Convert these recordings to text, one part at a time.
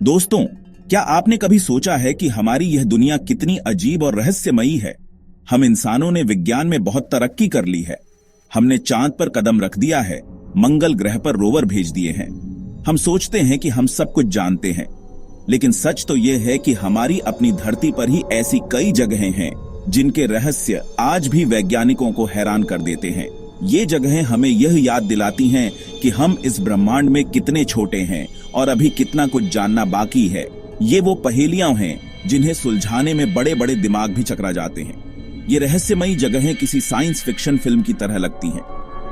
दोस्तों, क्या आपने कभी सोचा है कि हमारी यह दुनिया कितनी अजीब और रहस्यमयी है। हम इंसानों ने विज्ञान में बहुत तरक्की कर ली है। हमने चांद पर कदम रख दिया है, मंगल ग्रह पर रोवर भेज दिए हैं। हम सोचते हैं कि हम सब कुछ जानते हैं, लेकिन सच तो यह है कि हमारी अपनी धरती पर ही ऐसी कई जगहें हैं जिनके रहस्य आज भी वैज्ञानिकों को हैरान कर देते हैं। ये जगहें हमें यह याद दिलाती हैं कि हम इस ब्रह्मांड में कितने छोटे हैं और अभी कितना कुछ जानना बाकी है। ये वो पहेलियां हैं जिन्हें सुलझाने में बड़े बड़े दिमाग भी चकरा जाते हैं। ये रहस्यमयी जगहें किसी साइंस फिक्शन फिल्म की तरह लगती हैं।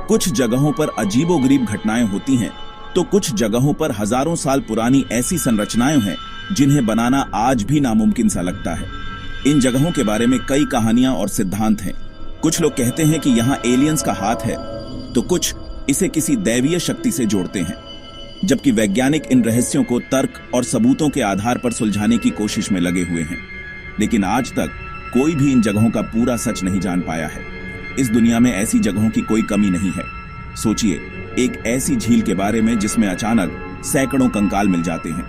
कुछ जगहों पर अजीबोगरीब घटनाएं होती हैं, तो कुछ जगहों पर हजारों साल पुरानी ऐसी संरचनाएं हैं जिन्हें बनाना आज भी नामुमकिन सा लगता है। इन जगहों के बारे में कई कहानियां और सिद्धांत हैं। कुछ लोग कहते हैं कि यहाँ एलियंस का हाथ है, तो कुछ इसे किसी दैवीय शक्ति से जोड़ते हैं, जबकि वैज्ञानिक इन रहस्यों को तर्क और सबूतों के आधार पर सुलझाने की कोशिश में लगे हुए हैं। लेकिन आज तक कोई भी इन जगहों का पूरा सच नहीं जान पाया है। इस दुनिया में ऐसी जगहों की कोई कमी नहीं है। सोचिए, एक ऐसी झील के बारे में जिसमें अचानक सैकड़ों कंकाल मिल जाते हैं,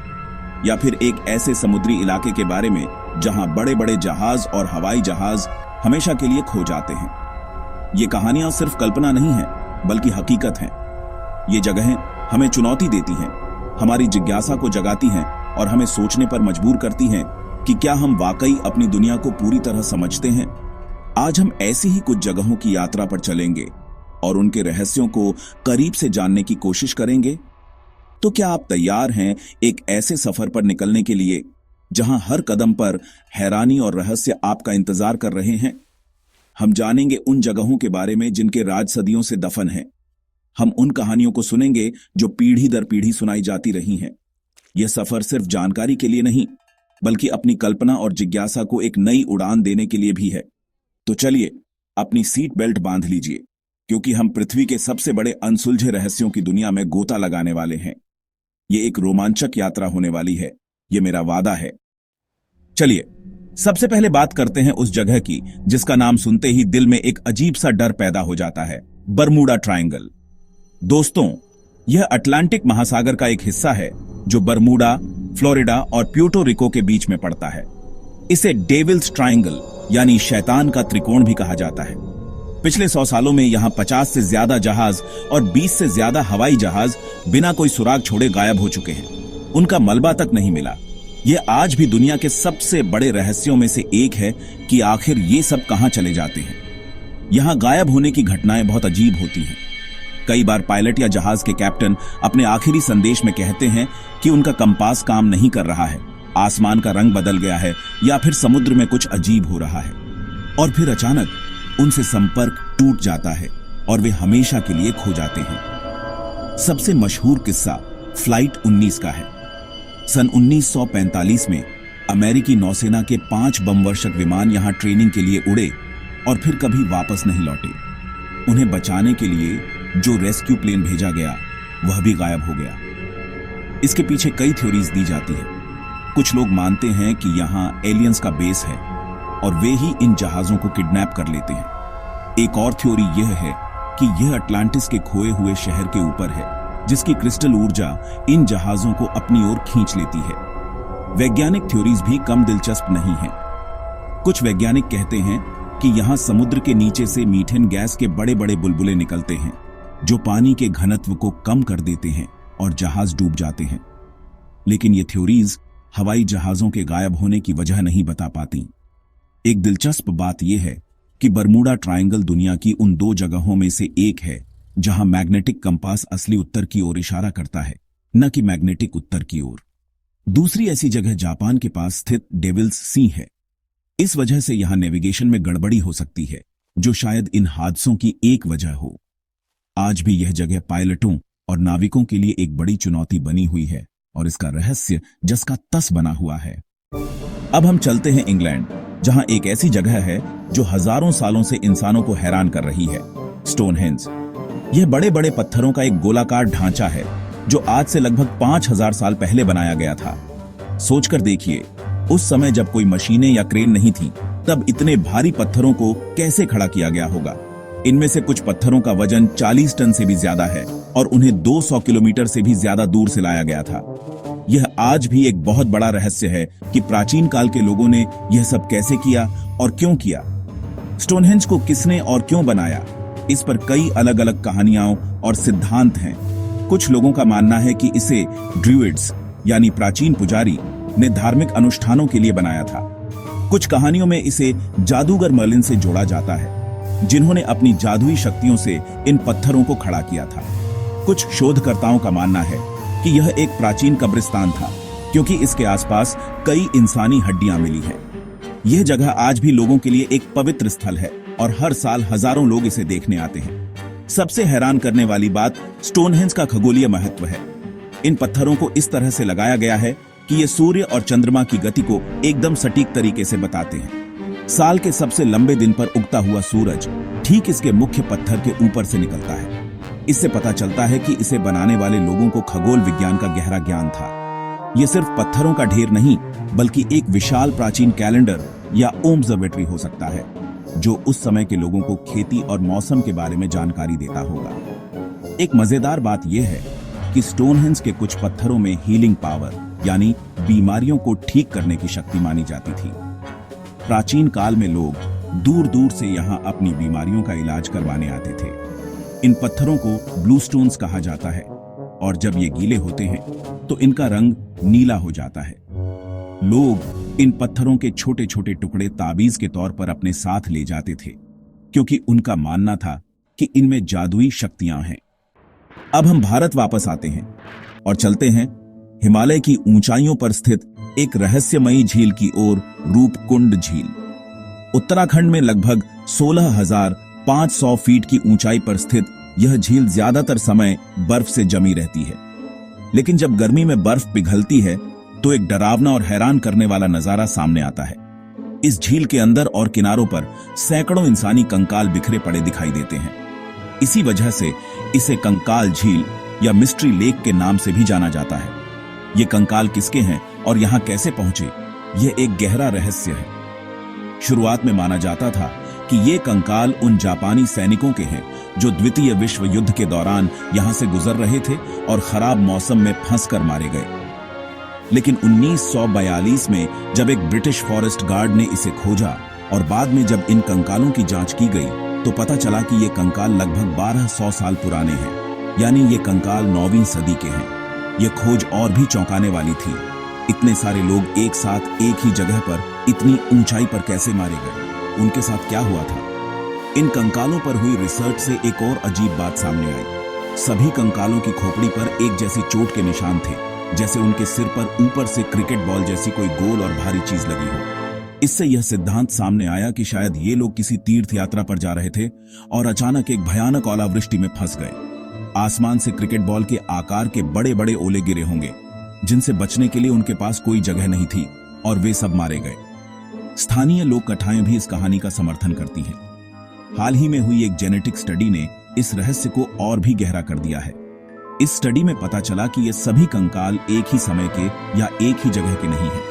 या फिर एक ऐसे समुद्री इलाके के बारे में जहां बड़े बड़े जहाज और हवाई जहाज हमेशा के लिए खो जाते हैं। ये कहानियां सिर्फ कल्पना नहीं है, बल्कि हकीकत हैं। ये जगहें हमें चुनौती देती हैं, हमारी जिज्ञासा को जगाती हैं और हमें सोचने पर मजबूर करती हैं कि क्या हम वाकई अपनी दुनिया को पूरी तरह समझते हैं। आज हम ऐसी ही कुछ जगहों की यात्रा पर चलेंगे और उनके रहस्यों को करीब से जानने की कोशिश करेंगे। तो क्या आप तैयार हैं एक ऐसे सफर पर निकलने के लिए जहां हर कदम पर हैरानी और रहस्य आपका इंतजार कर रहे हैं? हम जानेंगे उन जगहों के बारे में जिनके राज सदियों से दफन हैं। हम उन कहानियों को सुनेंगे जो पीढ़ी दर पीढ़ी सुनाई जाती रही हैं। यह सफर सिर्फ जानकारी के लिए नहीं, बल्कि अपनी कल्पना और जिज्ञासा को एक नई उड़ान देने के लिए भी है। तो चलिए, अपनी सीट बेल्ट बांध लीजिए, क्योंकि हम पृथ्वी के सबसे बड़े अनसुलझे रहस्यों की दुनिया में गोता लगाने वाले हैं। ये एक रोमांचक यात्रा होने वाली है, ये मेरा वादा है। चलिए, सबसे पहले बात करते हैं उस जगह की जिसका नाम सुनते ही दिल में एक अजीब सा डर पैदा हो जाता है, बरमूडा ट्रायंगल। दोस्तों, यह अटलांटिक महासागर का एक हिस्सा है जो बरमूडा, फ्लोरिडा और प्यूर्टो रिको के बीच में पड़ता है। इसे डेविल्स ट्रायंगल यानी शैतान का त्रिकोण भी कहा जाता है। पिछले 100 सालों में यहां 50 से ज्यादा जहाज और 20 से ज्यादा हवाई जहाज बिना कोई सुराग छोड़े गायब हो चुके हैं। उनका मलबा तक नहीं मिला। यह आज भी दुनिया के सबसे बड़े रहस्यों में से एक है कि आखिर ये सब कहां चले जाते हैं। यहां गायब होने की घटनाएं बहुत अजीब होती हैं। कई बार पायलट या जहाज के कैप्टन अपने आखिरी संदेश में कहते हैं कि उनका कंपास काम नहीं कर रहा है, आसमान का रंग बदल गया है या फिर समुद्र में कुछ अजीब हो रहा है। और फिर अचानक उनसे संपर्क टूट जाता है और वे हमेशा के लिए खो जाते हैं। सबसे मशहूर किस्सा फ्लाइट 19 का है। सन 1945 में अमेरिकी नौसेना के 5 बमवर्षक विमान यहां ट्रेनिंग के लिए उड़े और फिर कभी वापस नहीं लौटे। उन्हें बचाने के लिए जो रेस्क्यू प्लेन भेजा गया वह भी गायब हो गया। इसके पीछे कई थ्योरीज दी जाती है। कुछ लोग मानते हैं कि यहां एलियंस का बेस है और वे ही इन जहाजों को किडनैप कर लेते हैं। एक और थ्योरी यह है कि यह अटलांटिस के खोए हुए शहर के ऊपर है, जिसकी क्रिस्टल ऊर्जा इन जहाजों को अपनी ओर खींच लेती है। वैज्ञानिक थ्योरीज भी कम दिलचस्प नहीं हैं। कुछ वैज्ञानिक कहते हैं कि यहां समुद्र के नीचे से मीथेन गैस के बड़े बड़े बुलबुले निकलते हैं, जो पानी के घनत्व को कम कर देते हैं और जहाज डूब जाते हैं। लेकिन ये थ्योरीज हवाई जहाजों के गायब होने की वजह नहीं बता पाती। एक दिलचस्प बात यह है कि बरमूडा ट्रायंगल दुनिया की उन 2 जगहों में से एक है जहां मैग्नेटिक कंपास असली उत्तर की ओर इशारा करता है, न कि मैग्नेटिक उत्तर की ओर। दूसरी ऐसी जगह जापान के पास स्थित डेविल्स सी है। इस वजह से यहां नेविगेशन में गड़बड़ी हो सकती है, जो शायद इन हादसों की एक वजह हो। आज भी यह जगह पायलटों और नाविकों के लिए एक बड़ी चुनौती बनी हुई है और इसका रहस्य जस का तस बना हुआ है। अब हम चलते हैं इंग्लैंड, जहां एक ऐसी जगह है जो हजारों सालों से इंसानों को हैरान कर रही है, स्टोनहेंज। यह बड़े बड़े पत्थरों का एक गोलाकार ढांचा है जो आज से लगभग 5000 साल पहले बनाया गया था। सोचकर देखिए, उस समय जब कोई मशीनें या क्रेन नहीं थी, तब इतने भारी पत्थरों को कैसे खड़ा किया गया होगा। इनमें से कुछ पत्थरों का वजन 40 टन से भी ज्यादा है और उन्हें 200 किलोमीटर से भी ज्यादा दूर से लाया गया था। यह आज भी एक बहुत बड़ा रहस्य है कि प्राचीन काल के लोगों ने यह सब कैसे किया और क्यों किया। स्टोनहेंज को किसने और क्यों बनाया, इस पर कई अलग अलग कहानियां और सिद्धांत हैं। कुछ लोगों का मानना है कि इसे ड्रूइड्स यानी प्राचीन पुजारी ने धार्मिक अनुष्ठानों के लिए बनाया था। कुछ कहानियों में इसे जादूगर मर्लिन से जोड़ा जाता है, जिन्होंने अपनी जादुई शक्तियों से इन पत्थरों को खड़ा किया था। कुछ शोधकर्ताओं का मानना है कि यह एक प्राचीन कब्रिस्तान था, क्योंकि इसके आसपास कई इंसानी हड्डियां मिली हैं। यह जगह आज भी लोगों के लिए एक पवित्र स्थल है और हर साल हजारों लोग इसे देखने आते हैं। सबसे हैरान करने वाली बात स्टोनहेंज का खगोलीय महत्व है। इन पत्थरों को इस तरह से लगाया गया है कि ये सूर्य और चंद्रमा की गति को एकदम सटीक तरीके से बताते हैं। साल के सबसे लंबे दिन पर उगता हुआ सूरज ठीक इसके मुख्य पत्थर के ऊपर से निकलता है। इससे पता चलता है कि इसे बनाने वाले लोगों को खगोल विज्ञान का गहरा ज्ञान था। यह सिर्फ पत्थरों का ढेर नहीं, बल्कि एक विशाल प्राचीन कैलेंडर या ऑब्जर्वेटरी हो सकता है, जो उस समय के लोगों को खेती और मौसम के बारे में जानकारी देता होगा। एक मजेदार बात यह है कि स्टोनहेंज के कुछ पत्थरों में हीलिंग पावर यानी बीमारियों को ठीक करने की शक्ति मानी जाती थी। प्राचीन काल में लोग दूर दूर से यहाँ अपनी बीमारियों का इलाज करवाने आते थे। इन पत्थरों को ब्लू स्टोन्स कहा जाता है और जब ये गीले होते हैं तो इनका रंग नीला हो जाता है। लोग इन पत्थरों के छोटे छोटे टुकड़े ताबीज के तौर पर अपने साथ ले जाते थे, क्योंकि उनका मानना था कि इनमें जादुई शक्तियां हैं। अब हम भारत वापस आते हैं और चलते हैं हिमालय की ऊंचाइयों पर स्थित एक रहस्यमयी झील की ओर, रूपकुंड झील। उत्तराखंड में लगभग 16,500 फीट की ऊंचाई पर स्थित यह झील ज्यादातर समय बर्फ से जमी रहती है। लेकिन जब गर्मी में बर्फ पिघलती है तो एक डरावना और हैरान करने वाला नजारा सामने आता है। इस झील के अंदर और किनारों पर सैकड़ों इंसानी कंकाल बिखरे पड़े दिखाई देते हैं। इसी वजह से इसे कंकाल झील या मिस्ट्री लेक के नाम से भी जाना जाता है। ये कंकाल किसके हैं और यहां कैसे पहुंचे, यह एक गहरा रहस्य है। शुरुआत में माना जाता था कि ये कंकाल उन जापानी सैनिकों के हैं जो द्वितीय विश्व युद्ध के दौरान यहां से गुजर रहे थे और खराब मौसम में फंसकर मारे गए। लेकिन 1942 में जब एक ब्रिटिश फॉरेस्ट गार्ड ने इसे खोजा और बाद में जब इन कंकालों की जांच की गई तो पता चला कि ये कंकाल लगभग 1200 साल पुराने हैं, यानी ये कंकाल 9वीं सदी के हैं। यह खोज और भी चौंकाने वाली थी। इतने सारे लोग एक साथ एक ही जगह पर इतनी ऊंचाई पर कैसे मारे गए, उनके साथ क्या हुआ था? इन कंकालों पर हुई रिसर्च से एक और अजीब बात सामने आई। सभी कंकालों की खोपड़ी पर एक जैसी चोट के निशान थे, जैसे उनके सिर पर ऊपर से क्रिकेट बॉल जैसी कोई गोल और भारी चीज लगी हो। इससे यह सिद्धांत सामने आया कि शायद ये लोग किसी तीर्थ यात्रा पर जा रहे थे और अचानक एक भयानक ओलावृष्टि में फंस गए। आसमान से क्रिकेट बॉल के आकार के बड़े बड़े ओले गिरे होंगे, जिनसे बचने के लिए उनके पास कोई जगह नहीं थी और वे सब मारे गए। स्थानीय लोक कथाएं भी इस कहानी का समर्थन करती हैं। हाल ही में हुई एक जेनेटिक स्टडी ने इस रहस्य को और भी गहरा कर दिया है। इस स्टडी में पता चला कि ये सभी कंकाल एक ही समय के या एक ही जगह के नहीं हैं।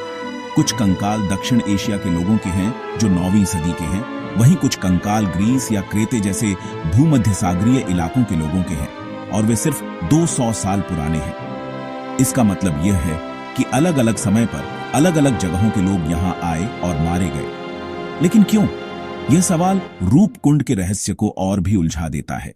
कुछ कंकाल दक्षिण एशिया के लोगों के हैं जो 9वीं सदी के हैं, वहीं कुछ कंकाल ग्रीस या क्रेते जैसे भूमध्य सागरीय इलाकों के लोगों के हैं और वे सिर्फ 200 साल पुराने हैं। इसका मतलब यह है कि अलग अलग समय पर अलग अलग जगहों के लोग यहां आए और मारे गए। लेकिन क्यों? यह सवाल रूपकुंड के रहस्य को और भी उलझा देता है।